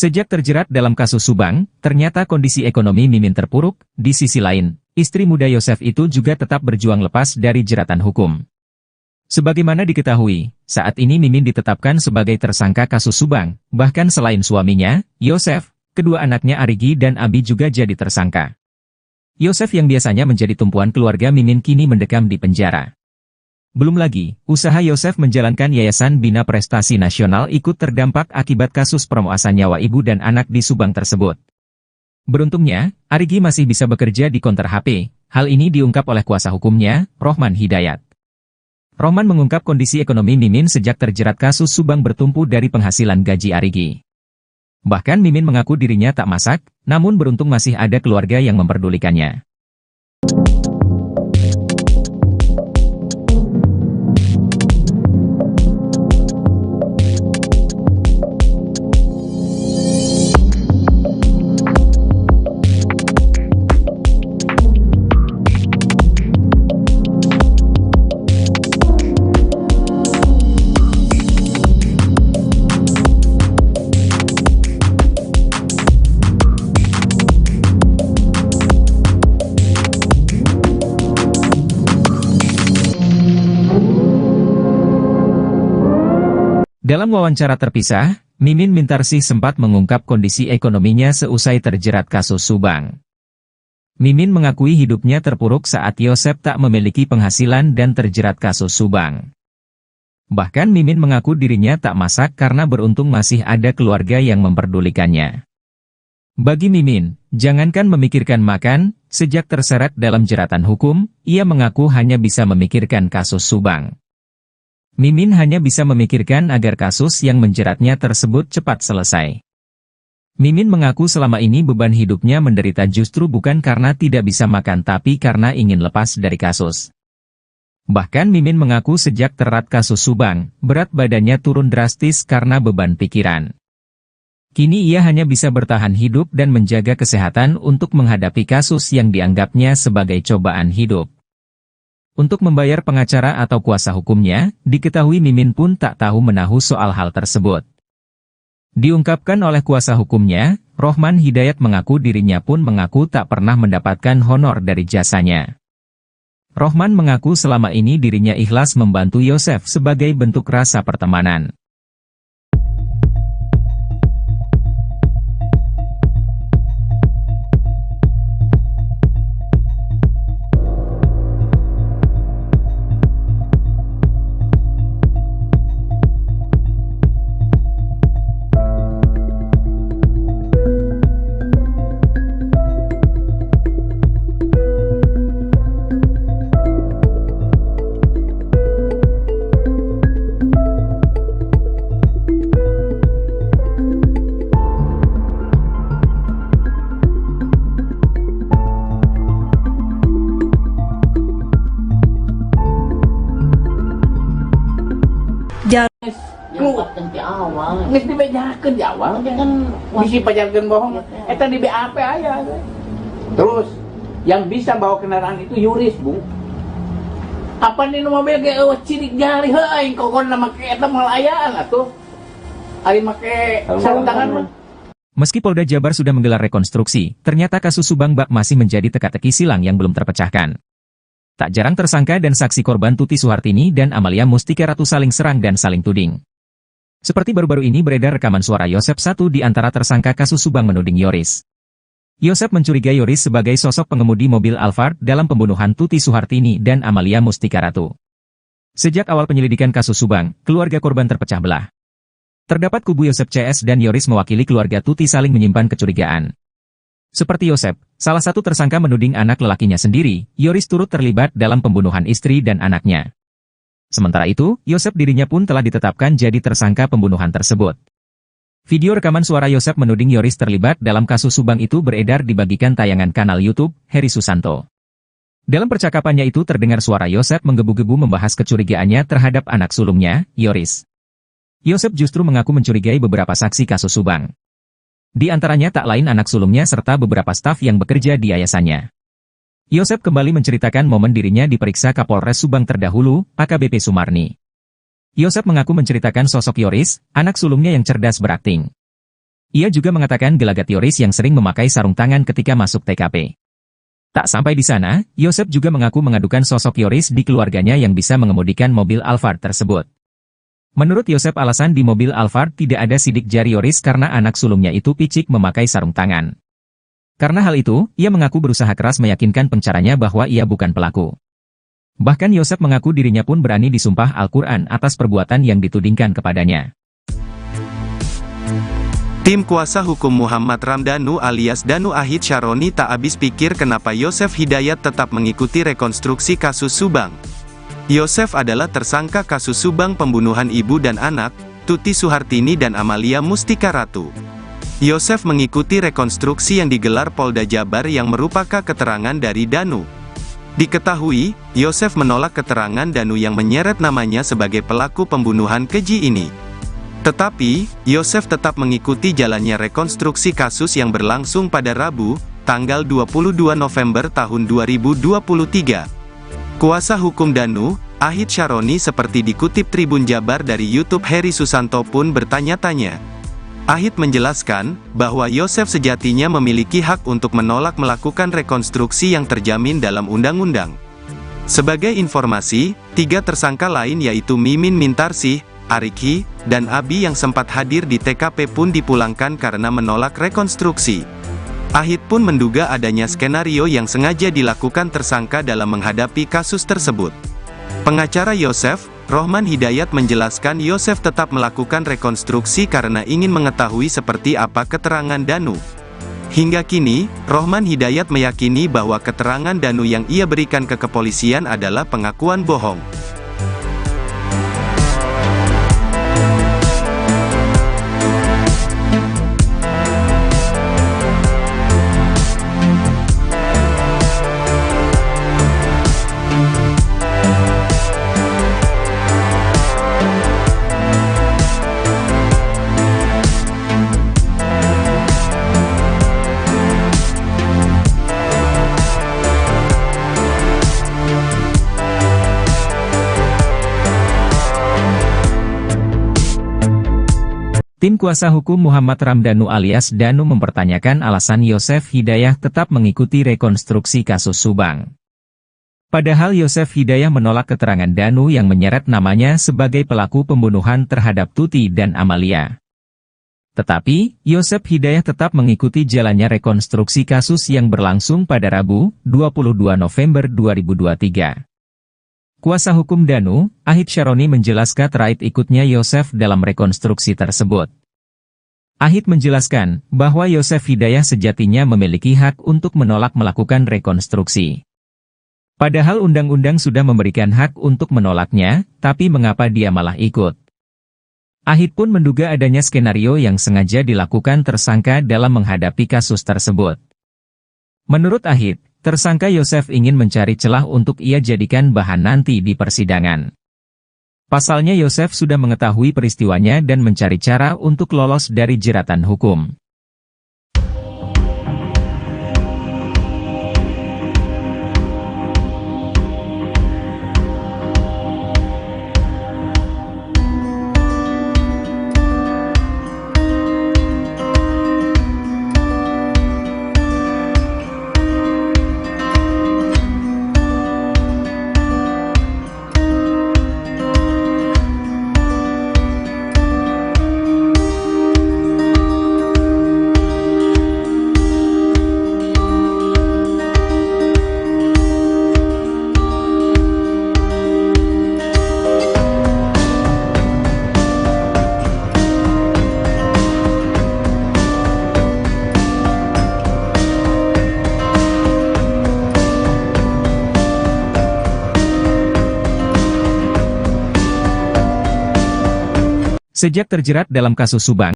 Sejak terjerat dalam kasus Subang, ternyata kondisi ekonomi Mimin terpuruk. Di sisi lain, istri muda Yosef itu juga tetap berjuang lepas dari jeratan hukum. Sebagaimana diketahui, saat ini Mimin ditetapkan sebagai tersangka kasus Subang. Bahkan selain suaminya, Yosef, kedua anaknya Arigi dan Abi juga jadi tersangka. Yosef yang biasanya menjadi tumpuan keluarga Mimin kini mendekam di penjara. Belum lagi, usaha Yosef menjalankan Yayasan Bina Prestasi Nasional ikut terdampak akibat kasus pemerkosaan nyawa ibu dan anak di Subang tersebut. Beruntungnya, Arigi masih bisa bekerja di konter HP. Hal ini diungkap oleh kuasa hukumnya, Rohman Hidayat. Rohman mengungkap kondisi ekonomi Mimin sejak terjerat kasus Subang bertumpu dari penghasilan gaji Arigi. Bahkan Mimin mengaku dirinya tak masak, namun beruntung masih ada keluarga yang memperdulikannya. Dalam wawancara terpisah, Mimin Mintarsih sempat mengungkap kondisi ekonominya seusai terjerat kasus Subang. Mimin mengakui hidupnya terpuruk saat Yosef tak memiliki penghasilan dan terjerat kasus Subang. Bahkan Mimin mengaku dirinya tak masak karena beruntung masih ada keluarga yang memperdulikannya. Bagi Mimin, jangankan memikirkan makan, sejak terseret dalam jeratan hukum, ia mengaku hanya bisa memikirkan kasus Subang. Mimin hanya bisa memikirkan agar kasus yang menjeratnya tersebut cepat selesai. Mimin mengaku selama ini beban hidupnya menderita justru bukan karena tidak bisa makan tapi karena ingin lepas dari kasus. Bahkan Mimin mengaku sejak terat kasus Subang, berat badannya turun drastis karena beban pikiran. Kini ia hanya bisa bertahan hidup dan menjaga kesehatan untuk menghadapi kasus yang dianggapnya sebagai cobaan hidup. Untuk membayar pengacara atau kuasa hukumnya, diketahui Mimin pun tak tahu menahu soal hal tersebut. Diungkapkan oleh kuasa hukumnya, Rohman Hidayat mengaku dirinya pun mengaku tak pernah mendapatkan honor dari jasanya. Rohman mengaku selama ini dirinya ikhlas membantu Yosef sebagai bentuk rasa pertemanan. Yang awal, nggak dibejakan di awal, kan misi pajarkan bohong. Eta di BAP aja. Terus yang bisa bawa kendaraan itu yuris, Bu. Apa nih mobil kayak cirik jari, hei, kau nama kayak eta melayaan atuh. Ari make sarung tangan mah. Meski Polda Jabar sudah menggelar rekonstruksi, ternyata kasus Subang Bak masih menjadi teka-teki silang yang belum terpecahkan. Tak jarang tersangka dan saksi korban Tuti Suhartini dan Amalia Mustika Ratu saling serang dan saling tuding. Seperti baru-baru ini beredar rekaman suara Yosef, satu di antara tersangka kasus Subang, menuding Yoris. Yosef mencurigai Yoris sebagai sosok pengemudi mobil Alphard dalam pembunuhan Tuti Suhartini dan Amalia Mustika Ratu. Sejak awal penyelidikan kasus Subang, keluarga korban terpecah belah. Terdapat kubu Yosef CS dan Yoris mewakili keluarga Tuti saling menyimpan kecurigaan. Seperti Yosef, salah satu tersangka menuding anak lelakinya sendiri, Yoris turut terlibat dalam pembunuhan istri dan anaknya. Sementara itu, Yosef dirinya pun telah ditetapkan jadi tersangka pembunuhan tersebut. Video rekaman suara Yosef menuding Yoris terlibat dalam kasus Subang itu beredar dibagikan tayangan kanal YouTube Heri Susanto. Dalam percakapannya itu terdengar suara Yosef menggebu-gebu membahas kecurigaannya terhadap anak sulungnya, Yoris. Yosef justru mengaku mencurigai beberapa saksi kasus Subang. Di antaranya tak lain anak sulungnya serta beberapa staf yang bekerja di yayasannya. Yosef kembali menceritakan momen dirinya diperiksa Kapolres Subang terdahulu, AKBP Sumarni. Yosef mengaku menceritakan sosok Yoris, anak sulungnya yang cerdas berakting. Ia juga mengatakan gelagat Yoris yang sering memakai sarung tangan ketika masuk TKP. Tak sampai di sana, Yosef juga mengaku mengadukan sosok Yoris di keluarganya yang bisa mengemudikan mobil Alphard tersebut. Menurut Yosef, alasan di mobil Alphard tidak ada sidik jari Yoris karena anak sulungnya itu picik memakai sarung tangan. Karena hal itu, ia mengaku berusaha keras meyakinkan pencaranya bahwa ia bukan pelaku. Bahkan Yosef mengaku dirinya pun berani disumpah Al-Quran atas perbuatan yang ditudingkan kepadanya. Tim kuasa hukum Muhammad Ramdhanu alias Danu Ahid Syaroni tak habis pikir kenapa Yosef Hidayat tetap mengikuti rekonstruksi kasus Subang. Yosef adalah tersangka kasus Subang pembunuhan ibu dan anak, Tuti Suhartini dan Amalia Mustika Ratu. Yosef mengikuti rekonstruksi yang digelar Polda Jabar yang merupakan keterangan dari Danu. Diketahui, Yosef menolak keterangan Danu yang menyeret namanya sebagai pelaku pembunuhan keji ini. Tetapi, Yosef tetap mengikuti jalannya rekonstruksi kasus yang berlangsung pada Rabu, tanggal 22 November tahun 2023. Kuasa hukum Danu, Ahid Syaroni seperti dikutip Tribun Jabar dari YouTube Heri Susanto pun bertanya-tanya. Ahid menjelaskan, bahwa Yosef sejatinya memiliki hak untuk menolak melakukan rekonstruksi yang terjamin dalam undang-undang. Sebagai informasi, 3 tersangka lain yaitu Mimin Mintarsih, Ariki, dan Abi yang sempat hadir di TKP pun dipulangkan karena menolak rekonstruksi. Ahid pun menduga adanya skenario yang sengaja dilakukan tersangka dalam menghadapi kasus tersebut. Pengacara Yosef, Rohman Hidayat menjelaskan Yosef tetap melakukan rekonstruksi karena ingin mengetahui seperti apa keterangan Danu. Hingga kini, Rohman Hidayat meyakini bahwa keterangan Danu yang ia berikan ke kepolisian adalah pengakuan bohong. Tim kuasa hukum Muhammad Ramdhanu alias Danu mempertanyakan alasan Yosef Hidayat tetap mengikuti rekonstruksi kasus Subang. Padahal Yosef Hidayat menolak keterangan Danu yang menyeret namanya sebagai pelaku pembunuhan terhadap Tuti dan Amalia. Tetapi, Yosef Hidayat tetap mengikuti jalannya rekonstruksi kasus yang berlangsung pada Rabu, 22 November 2023. Kuasa hukum Danu, Ahid Syaroni menjelaskan terkait ikutnya Yosef dalam rekonstruksi tersebut. Ahid menjelaskan bahwa Yosef Hidayat sejatinya memiliki hak untuk menolak melakukan rekonstruksi. Padahal undang-undang sudah memberikan hak untuk menolaknya, tapi mengapa dia malah ikut? Ahid pun menduga adanya skenario yang sengaja dilakukan tersangka dalam menghadapi kasus tersebut. Menurut Ahid, tersangka Yosef ingin mencari celah untuk ia jadikan bahan nanti di persidangan. Pasalnya Yosef sudah mengetahui peristiwanya dan mencari cara untuk lolos dari jeratan hukum. Sejak terjerat dalam kasus Subang,